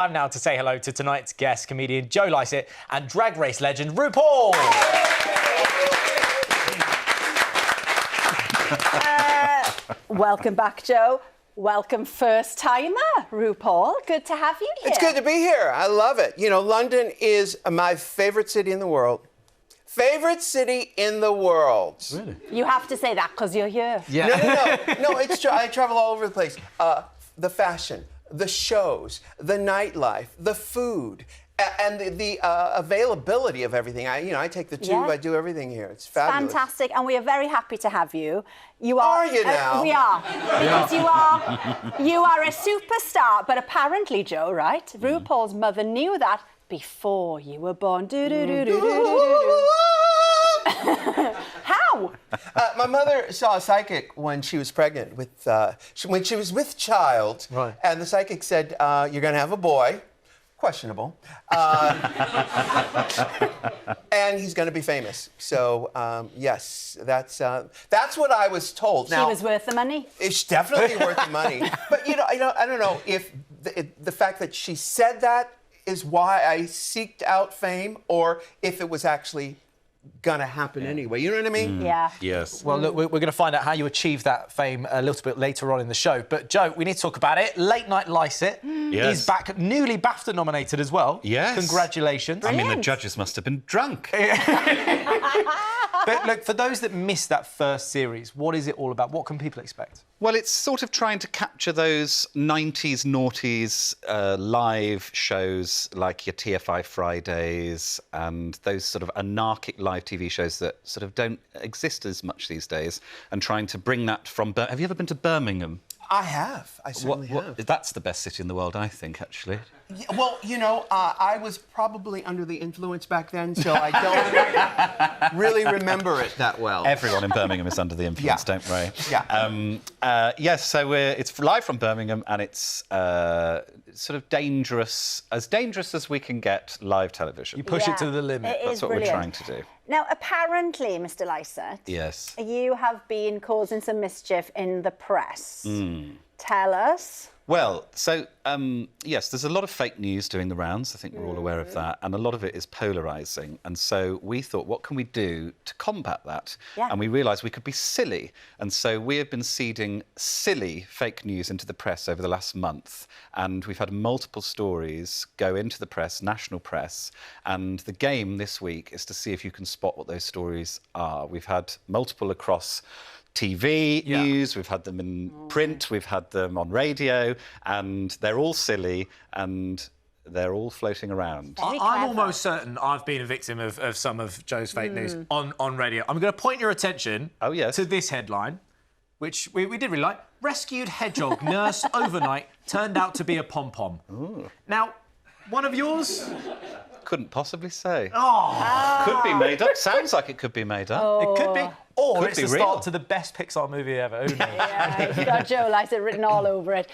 Time now to say hello to tonight's guest, comedian Joe Lycett and Drag Race legend RuPaul. Welcome back, Joe. Welcome, first-timer, RuPaul. Good to have you here. It's good to be here. I love it. You know, London is my favourite city in the world. Favorite city in the world. Really? You have to say that because you're here. Yeah. No, it's true. I travel all over the place. The fashion, the shows, the nightlife, the food, and the availability of everything. I take the tube. I do everything here. It's fabulous. Fantastic, and we are very happy to have you. Are you now? We are, because you are a superstar. But apparently, Joe, right? RuPaul's mother knew that before you were born. How? My mother saw a psychic when she was pregnant with, when she was with child, right. And the psychic said, "You're going to have a boy." Questionable. And he's going to be famous. So, yes, that's what I was told. She was worth the money. It's definitely worth the money. But, I don't know if the fact that she said that is why I seeked out fame, or if it was actually gonna happen anyway. You know what I mean? Yeah. Yes. Well, look, we're going to find out how you achieve that fame a little bit later on in the show. But, Joe, we need to talk about it. Late Night Lycett is back, newly BAFTA nominated as well. Yes. Congratulations. Brilliant. I mean, the judges must have been drunk. But, look, for those that missed that first series, what is it all about? What can people expect? Well, it's sort of trying to capture those 90s, noughties live shows like your TFI Fridays and those sort of anarchic live TV shows that sort of don't exist as much these days, and trying to bring that from... Have you ever been to Birmingham? I have. I certainly have. That's the best city in the world, I think, actually. Yeah, well, I was probably under the influence back then, so I don't really remember it that well. Everyone in Birmingham is under the influence, don't worry. Yeah. Yes, so it's live from Birmingham, and it's sort of dangerous as we can get live television. You push it to the limit. That's what we're trying to do. Now, apparently, Mr. Lycett, yes, you have been causing some mischief in the press. Tell us. Well, so, yes, there's a lot of fake news doing the rounds. I think we're all aware of that. And a lot of it is polarising. And so we thought, what can we do to combat that? Yeah. And we realised we could be silly. And so we have been seeding silly fake news into the press over the last month. And we've had multiple stories go into the press, national press. And the game this week is to see if you can spot what those stories are. We've had multiple across TV news, we've had them in print, we've had them on radio, and they're all silly and they're all floating around. I'm almost certain I've been a victim of some of Joe's fake news on radio. I'm going to point your attention to this headline, which we did really like. Rescued hedgehog nursed overnight turned out to be a pom-pom. Now, one of yours? Couldn't possibly say. Could be made up. Sounds like it could be made up. It could be. Or Could it's be the real. start to the best Pixar movie ever. Who knows? Yeah, it's got Joe Lycett written all over it.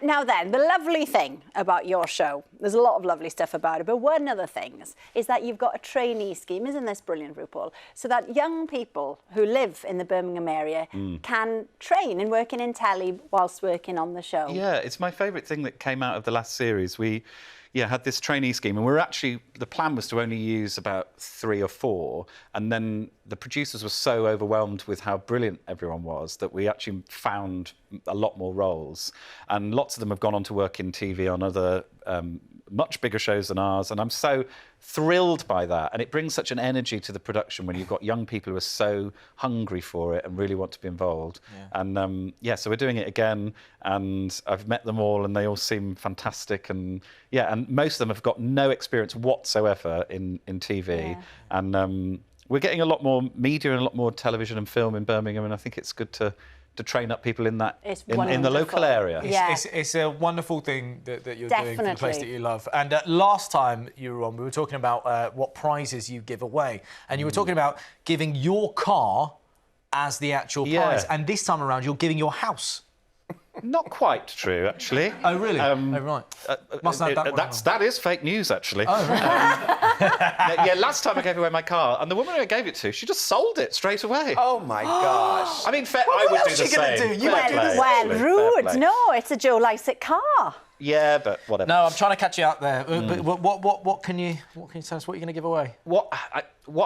Now then, the lovely thing about your show, there's a lot of lovely stuff about it, but one of the things is that you've got a trainee scheme. Isn't this brilliant, RuPaul? So that young people who live in the Birmingham area can train in working in telly whilst working on the show. Yeah, it's my favourite thing that came out of the last series. We had this trainee scheme, and the plan was to only use about 3 or 4, and then the producers were so overwhelmed with how brilliant everyone was that we actually found a lot more roles, and lots of them have gone on to work in TV on other much bigger shows than ours, and I'm so thrilled by that. And it brings such an energy to the production when you've got young people who are so hungry for it and really want to be involved. And so we're doing it again, and I've met them all and they all seem fantastic, and and most of them have got no experience whatsoever in TV. And we're getting a lot more media and a lot more television and film in Birmingham, and I think it's good to train up people in that in the local area. It's a wonderful thing that you're doing for the place that you love. And last time you were on, we were talking about what prizes you give away, and you were talking about giving your car as the actual prize. And this time around, you're giving your house. Not quite true, actually. Oh, really? Right. Must have that is fake news, actually. Oh, really? Last time I gave away my car, and the woman I gave it to, she just sold it straight away. Oh, my gosh. I mean, I would do the same. Well, rude. No, it's a Joe Lycett car. Yeah, but whatever. No, I'm trying to catch you out there. But what can you tell us? What are you going to give away? What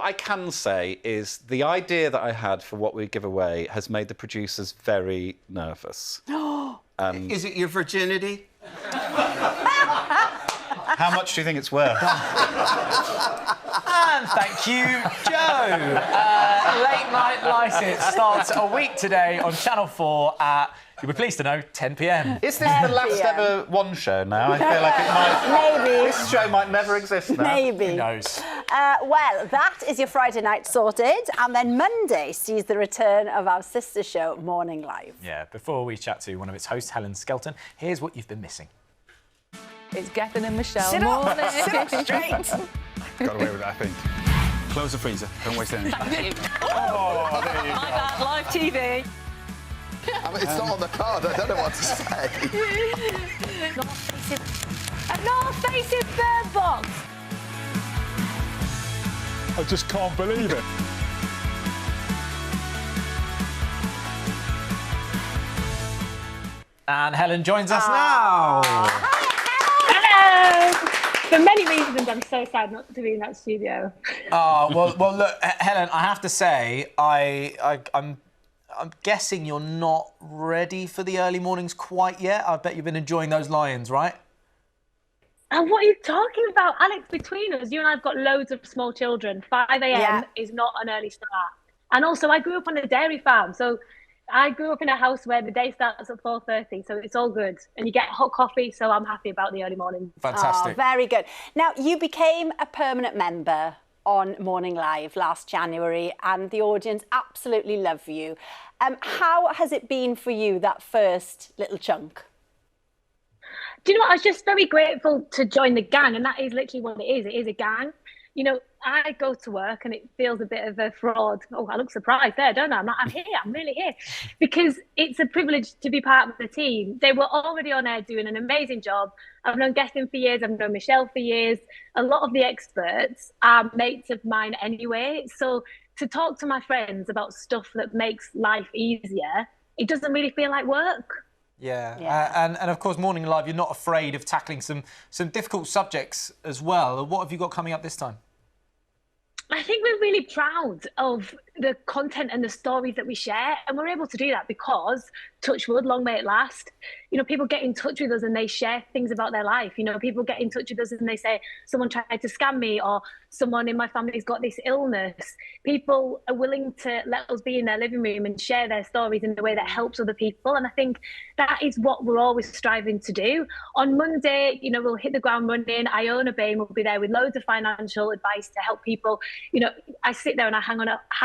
I can say is the idea that I had for what we give away has made the producers very nervous. Is it your virginity? How much do you think it's worth? And thank you, Joe. Late Night Lycett starts a week today on Channel 4 at, you'll be pleased to know, 10 p.m. Is this the last ever One show now? I feel like it might... Maybe. This show might never exist now. Maybe. Who knows? Well, that is your Friday night sorted. And then Monday sees the return of our sister show, Morning Live. Yeah, before we chat to one of its hosts, Helen Skelton, here's what you've been missing. It's Gethin and Michelle. Sit Morning. up straight. Got away with that, I think. Close the freezer. Don't waste any time. Oh, there you go. My bad, live TV. It's not on the card. I don't know what to say. A north-facing bird box. I just can't believe it. And Helen joins us now. Hello! For many reasons, I'm so sad not to be in that studio. Oh, well, look, Helen, I have to say, I'm guessing you're not ready for the early mornings quite yet. I bet you've been enjoying those lions, right? And what are you talking about? Alex, between us, you and I have got loads of small children. 5 a.m. is not an early start. And also, I grew up on a dairy farm, so I grew up in a house where the day starts at 4:30, so it's all good. And you get hot coffee, so I'm happy about the early morning. Fantastic. Oh, very good. Now, you became a permanent member on Morning Live last January, and the audience absolutely love you. How has it been for you, that first little chunk? Do you know what? I was just very grateful to join the gang, and that is literally what it is. It is a gang. You know, I go to work and it feels a bit of a fraud. Oh, I look surprised there, don't I? I'm here. I'm really here. Because it's a privilege to be part of the team. They were already on air doing an amazing job. I've known Gethin for years. I've known Michelle for years. A lot of the experts are mates of mine anyway. So to talk to my friends about stuff that makes life easier, it doesn't really feel like work. Yeah. And of course, Morning Live, you're not afraid of tackling some difficult subjects as well. What have you got coming up this time? I think we're really proud of the content and the stories that we share, and we're able to do that because, touch wood, long may it last. You know, people get in touch with us and they share things about their life. You know, people get in touch with us and they say, someone tried to scam me, or someone in my family's got this illness. People are willing to let us be in their living room and share their stories in a way that helps other people. And I think that is what we're always striving to do. On Monday, you know, we'll hit the ground running. Iona Bain will be there with loads of financial advice to help people. You know, I sit there and I hang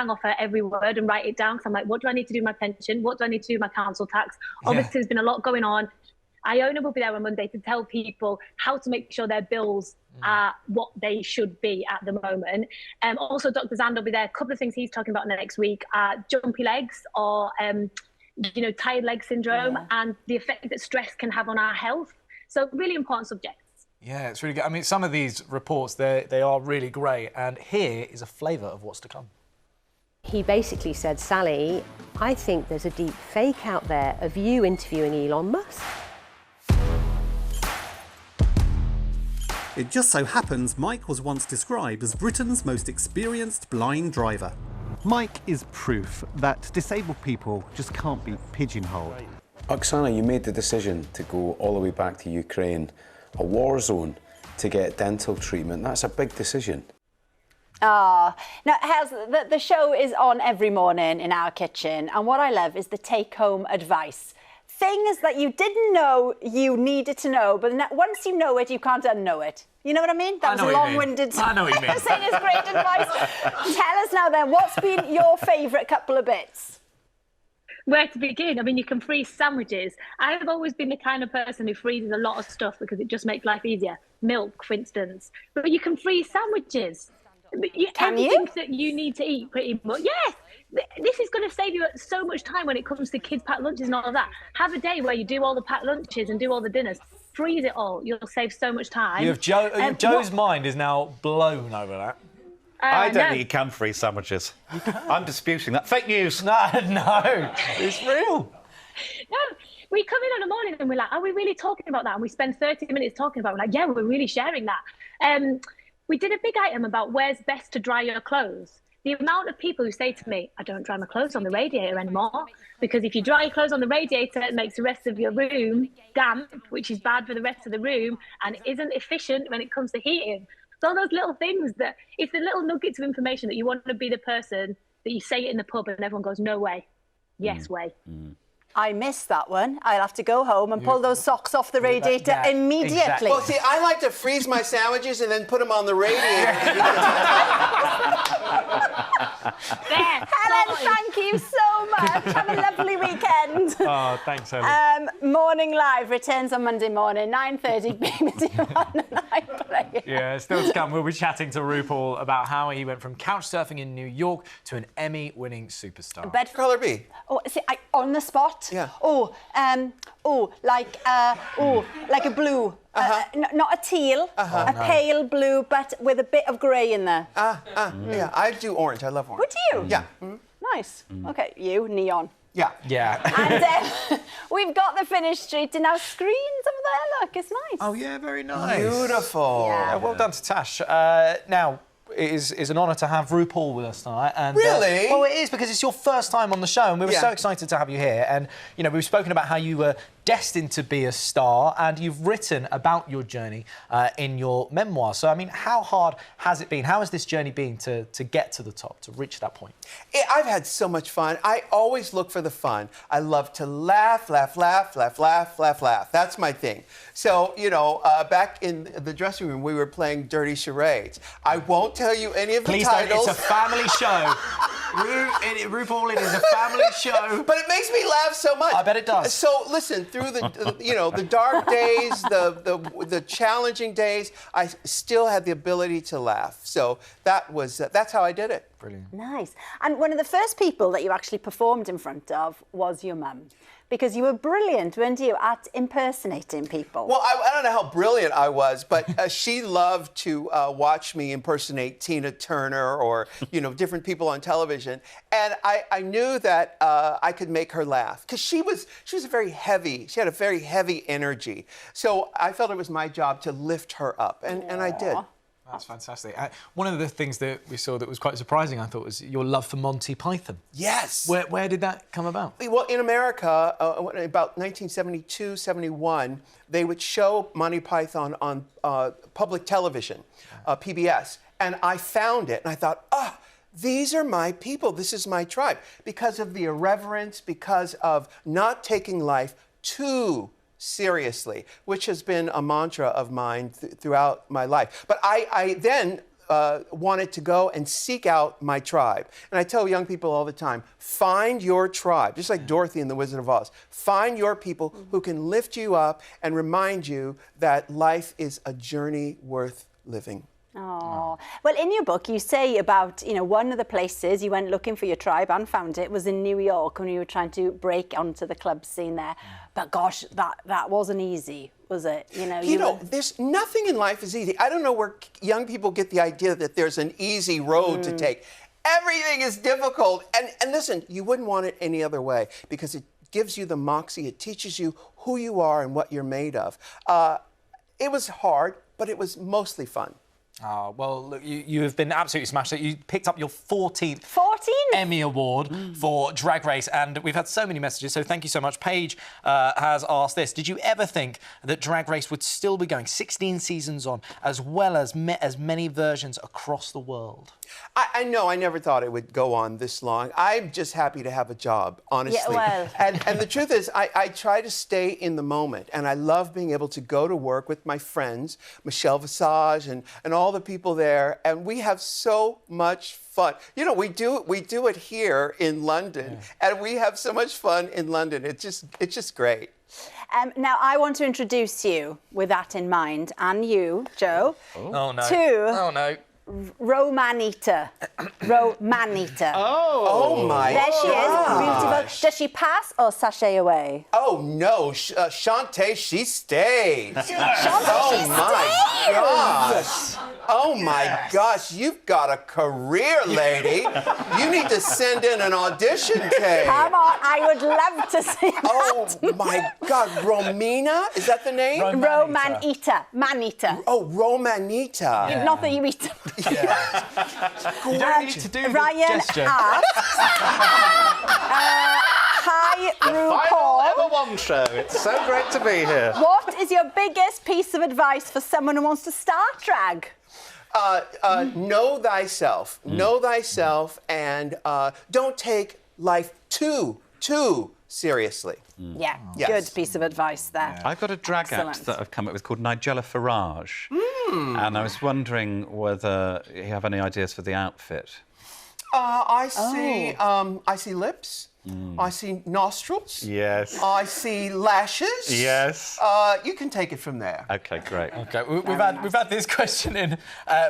off her every word and write it down, because I'm like, what do I need to do with my pension? What do I need to do with my council tax? Obviously, there's been a lot going on. Iona will be there on Monday to tell people how to make sure their bills are what they should be at the moment. Also, Dr. Zand will be there. A couple of things he's talking about next week are jumpy legs, or you know, tired leg syndrome, and the effect that stress can have on our health. So really important subjects. Yeah, it's really good. I mean, some of these reports, they are really great. And here is a flavour of what's to come. He basically said, Sally, I think there's a deep fake out there of you interviewing Elon Musk. It just so happens Mike was once described as Britain's most experienced blind driver. Mike is proof that disabled people just can't be pigeonholed. Oksana, you made the decision to go all the way back to Ukraine, a war zone, to get dental treatment. That's a big decision. Now, the show is on every morning in our kitchen, and what I love is the take-home advice. Things that you didn't know you needed to know, but once you know it, you can't unknow it. You know what I mean? That was a long-winded... I know what you mean. I'm saying it's great advice. Tell us now then, what's been your favourite couple of bits? Where to begin? I mean, you can freeze sandwiches. I've always been the kind of person who freezes a lot of stuff because it just makes life easier. Milk, for instance. But you can freeze sandwiches. Everything that you need to eat, pretty much. Yes, this is going to save you so much time when it comes to kids' packed lunches and all of that. Have a day where you do all the packed lunches and do all the dinners. Freeze it all. You'll save so much time. Joe's mind is now blown over that. I don't think you can freeze sandwiches. I'm disputing that. Fake news. No, it's real. No, we come in on a morning and we're like, are we really talking about that? And we spend 30 minutes talking about it. We're like, yeah, we're really sharing that. We did a big item about where's best to dry your clothes. The amount of people who say to me, I don't dry my clothes on the radiator anymore, because if you dry your clothes on the radiator, it makes the rest of your room damp, which is bad for the rest of the room and isn't efficient when it comes to heating. So all those little things that, it's the little nuggets of information that you want to be the person that you say it in the pub and everyone goes, no way. Yes way. I missed that one. I'll have to go home and pull those socks off the radiator immediately. Exactly. Well, see, I like to freeze my sandwiches and then put them on the radiator. Helen, thank you so much. Have a lovely weekend. Oh, thanks, Helen. Morning Live returns on Monday morning, 9:30 BBC One and iPlayer. Yeah, still to come. We'll be chatting to RuPaul about how he went from couch surfing in New York to an Emmy-winning superstar. Bedford Colour B. Oh, see, on the spot. Yeah. Like a blue. Not a teal, a pale blue, but with a bit of grey in there. Yeah, I do orange. I love orange. Would you? Yeah. Nice. Okay, you, neon. Yeah. Yeah. And we've got the finished street and now screens over there. Look, it's nice. Oh, yeah, very nice. Beautiful. Yeah. Well done to Tash. Now, it is an honour to have RuPaul with us tonight. And, Really? Well, it is, because it's your first time on the show, and we were Yeah. so excited to have you here. And, you know, we've spoken about how you were destined to be a star, and you've written about your journey in your memoir. So, I mean, how hard has it been? How has this journey been to get to the top, to reach that point? I've had so much fun. I always look for the fun. I love to laugh, laugh, laugh, laugh, laugh, laugh, laugh. That's my thing. So, you know, back in the dressing room, we were playing dirty charades. I won't tell you any of the Please titles. don't. It's a family show. RuPaul, it is a family show. But it makes me laugh so much. I bet it does. So listen, through the dark days, the challenging days, I still had the ability to laugh. So that's how I did it. Brilliant. Nice. And one of the first people that you actually performed in front of was your mum. Because you were brilliant, weren't you, at impersonating people? Well, I don't know how brilliant I was, but she loved to watch me impersonate Tina Turner or, different people on television. And I knew that I could make her laugh because she was she had a very heavy energy. So I felt it was my job to lift her up, and I did. That's fantastic. One of the things that we saw that was quite surprising, I thought, was your love for Monty Python. Yes. Where did that come about? Well, in America, about 1972, 71, they would show Monty Python on public television, PBS. And I found it, and I thought, these are my people. This is my tribe. Because of the irreverence, because of not taking life too seriously, which has been a mantra of mine throughout my life. But I then wanted to go and seek out my tribe. And I tell young people all the time, find your tribe, just like Dorothy in The Wizard of Oz. Find your people who can lift you up and remind you that life is a journey worth living. Oh. Well, in your book, you say about, one of the places you went looking for your tribe and found it was in New York when you were trying to break onto the club scene there. But gosh, that wasn't easy, was it? There's nothing in life is easy. I don't know where young people get the idea that there's an easy road to take. Everything is difficult. And listen, you wouldn't want it any other way because it gives you the moxie. It teaches you who you are and what you're made of. It was hard, but it was mostly fun. Oh, well, look, you have been absolutely smashed. You picked up your 14th Emmy Award for Drag Race, and we've had so many messages, so thank you so much. Paige has asked this. Did you ever think that Drag Race would still be going 16 seasons on, as well as many versions across the world? I know, I never thought it would go on this long. I'm just happy to have a job, honestly. Yeah, well. And the truth is, I try to stay in the moment, and I love being able to go to work with my friends, Michelle Visage and all the people there, and we have so much fun. We do it here in London, and we have so much fun in London. It's just great. Now, I want to introduce you with that in mind, and you, Joe, Oh, no. to Oh, no. Romanita. Romanita. Oh my There she gosh. is, beautiful. Does she pass or sashay away? Oh, no. Shantae, she stays. Shantae, Oh, she my stays. gosh. Oh my gosh, you've got a career, lady. You need to send in an audition tape. Come on, I would love to see that. Oh my God, Romina? Is that the name? Romanita. Manita. Oh, Romanita. Not that you eat them. You don't need to do the Ryan gesture. asks, hi, RuPaul. Ever One show. It's so great to be here. What is your biggest piece of advice for someone who wants to start drag? Know thyself. Know thyself, and don't take life too seriously. Yeah, Yes. good piece of advice there. I've got a drag act that I've come up with called Nigella Farage. And I was wondering whether you have any ideas for the outfit. I see lips. I see nostrils. Yes. I see lashes. Yes. You can take it from there. OK, great. OK, we've had this question in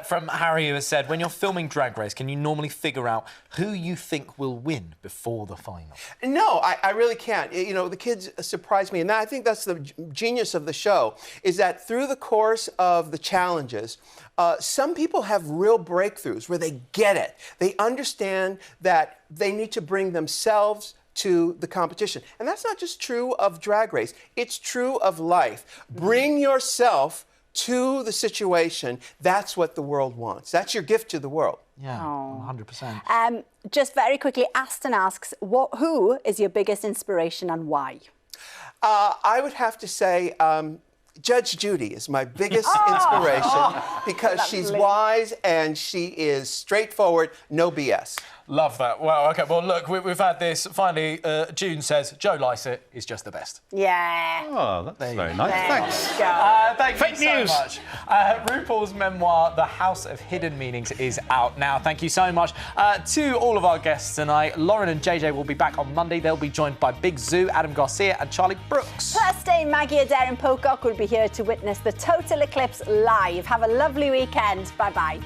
from Harry, who has said, when you're filming Drag Race, can you normally figure out who you think will win before the final? No, I really can't. You know, the kids surprise me, and I think that's the genius of the show, is that through the course of the challenges, some people have real breakthroughs where they get it. They understand that they need to bring themselves to the competition. And that's not just true of Drag Race. It's true of life. Bring yourself to the situation. That's what the world wants. That's your gift to the world. Yeah, 100%. Just very quickly, Aston asks, who is your biggest inspiration and why? I would have to say Judge Judy is my biggest inspiration because she's wise and she is straightforward, no BS. Love that. Wow, OK, well, look, we've had this. Finally, June says Joe Lycett is just the best. Yeah. Oh, that's very nice. Thanks. Thank you so much. RuPaul's memoir, The House of Hidden Meanings, is out now. Thank you so much to all of our guests tonight. Lauren and JJ will be back on Monday. They'll be joined by Big Zoo, Adam Garcia and Charlie Brooks. Plus, Dame Maggie Adair and Pocock will be here to witness the total eclipse live. Have a lovely weekend. Bye-bye.